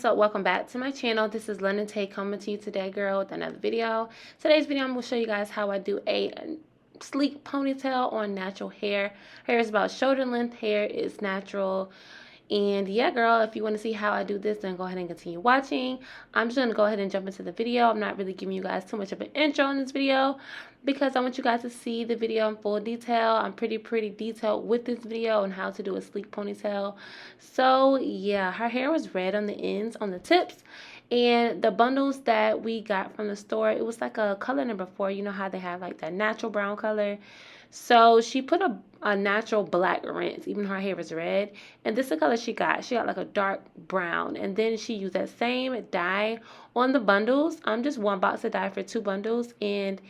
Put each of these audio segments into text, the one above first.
what's up? Welcome back to my channel. This is London Tay coming to you today, girl, with another video. Today's video, I'm going to show you guys how I do a sleek ponytail on natural hair. Hair is about shoulder length. Hair is natural. And yeah, girl, if you want to see how I do this, then go ahead and continue watching. I'm just going to go ahead and jump into the video. I'm not really giving you guys too much of an intro in this video because I want you guys to see the video in full detail. I'm pretty detailed with this video on how to do a sleek ponytail. So yeah, her hair was red on the ends, on the tips. And the bundles that we got from the store, it was like a color number 4. You know how they have like that natural brown color? So she put a natural black rinse, even her hair was red. And this is the color she got. She got like a dark brown. And then she used that same dye on the bundles. Just one box of dye for 2 bundles. And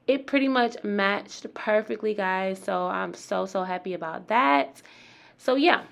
it pretty much matched perfectly, guys. So I'm so happy about that. So yeah.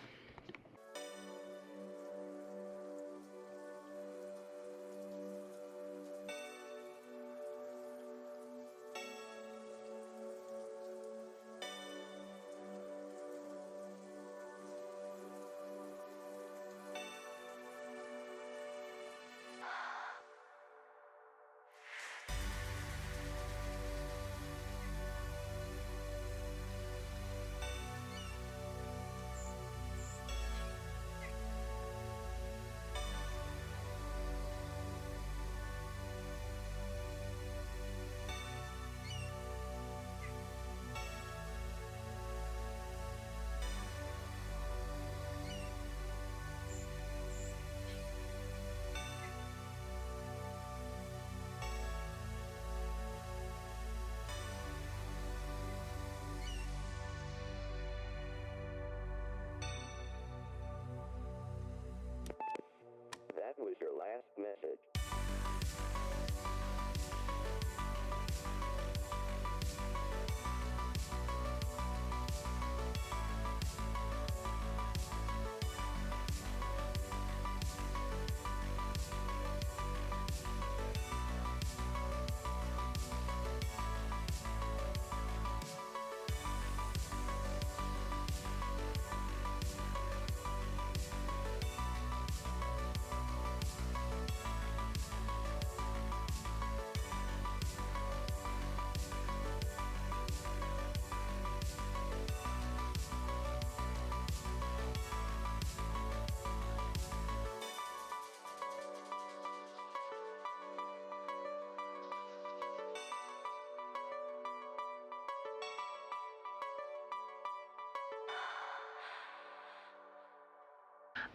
That was your last message.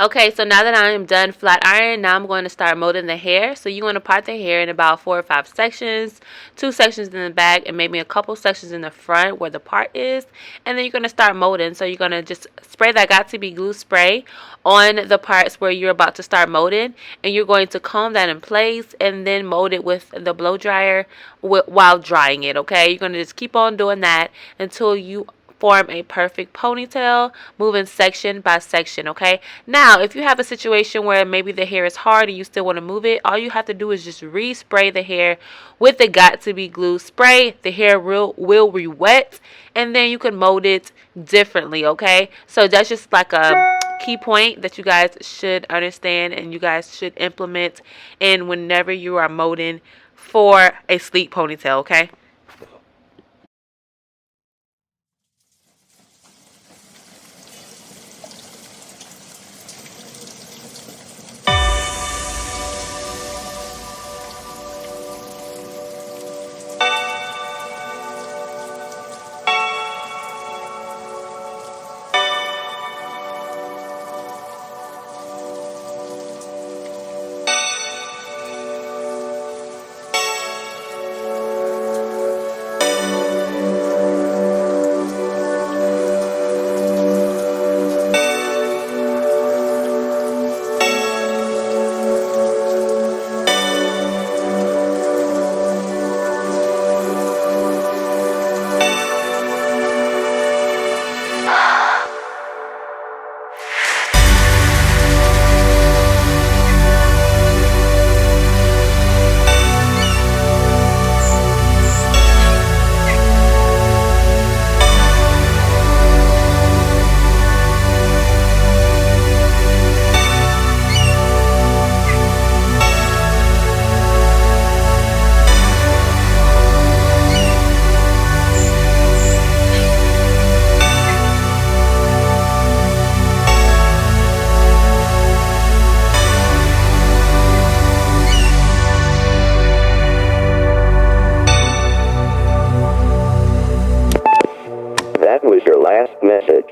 Okay, so now that I am done flat iron, now I'm going to start molding the hair. So you want to part the hair in about 4 or 5 sections, 2 sections in the back, and maybe a couple sections in the front where the part is. And then you're going to start molding. So you're going to just spray that Got2b glue spray on the parts where you're about to start molding. And you're going to comb that in place and then mold it with the blow dryer while drying it, okay? You're going to just keep on doing that until you form a perfect ponytail, moving section by section, okay? Now, if you have a situation where maybe the hair is hard and you still want to move it, all you have to do is just respray the hair with the Got2b glue spray. The hair will re-wet, and then you can mold it differently, okay? So that's just like a key point that you guys should understand and you guys should implement in whenever you are molding for a sleek ponytail, okay? message.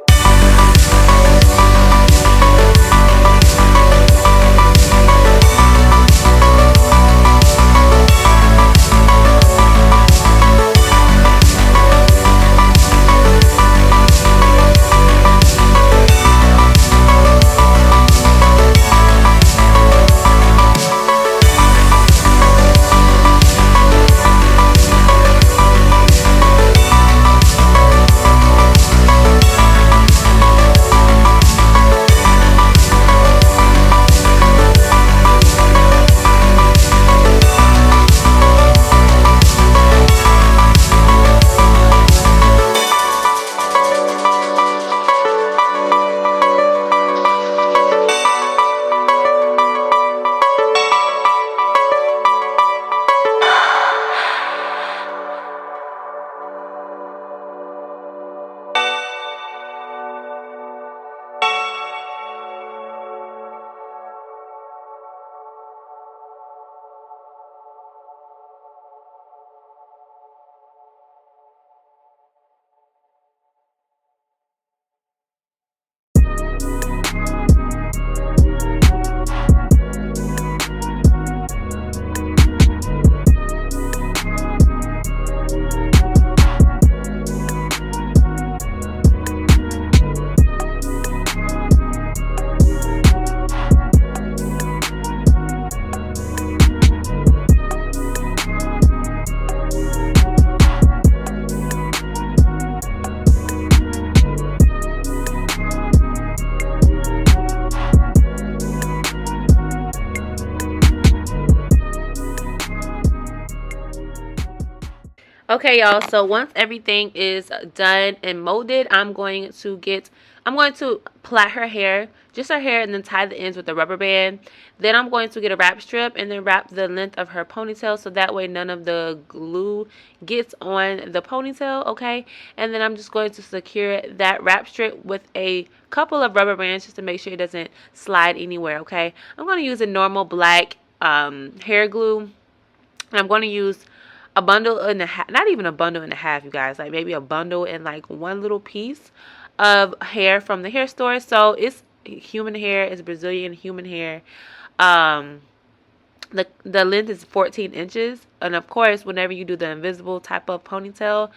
Okay, y'all, so once everything is done and molded, I'm going to plait her hair, just her hair, and then tie the ends with a rubber band. Then I'm going to get a wrap strip and then wrap the length of her ponytail so that way none of the glue gets on the ponytail, okay? And then I'm just going to secure that wrap strip with a couple of rubber bands just to make sure it doesn't slide anywhere, okay? I'm going to use a normal black hair glue. And I'm going to use a bundle and a half, not even a bundle and a half, you guys, like maybe a bundle and like one little piece of hair from the hair store. So it's human hair, it's Brazilian human hair. The length is 14 inches. And of course, whenever you do the invisible type of ponytail,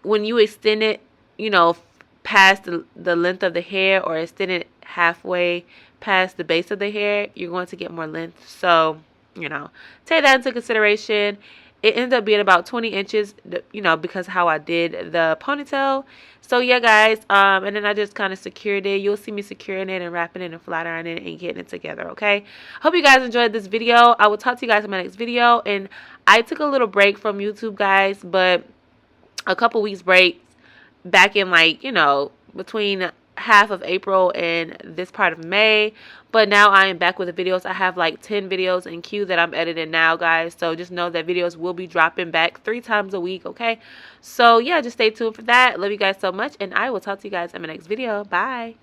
when you extend it, you know, past the length of the hair or extend it halfway past the base of the hair, you're going to get more length. So, you know, take that into consideration. It ended up being about 20 inches, you know, because how I did the ponytail. So, yeah, guys, and then I just kind of secured it. You'll see me securing it and wrapping it and flat ironing it and getting it together, okay? Hope you guys enjoyed this video. I will talk to you guys in my next video. And I took a little break from YouTube, guys, but a couple weeks break back in, like, you know, between half of April and this part of May. But now I am back with the videos. I have like 10 videos in queue that I'm editing now, guys. So just know that videos will be dropping back 3 times a week, okay? So yeah, just stay tuned for that. Love you guys so much, and I will talk to you guys in my next video. Bye.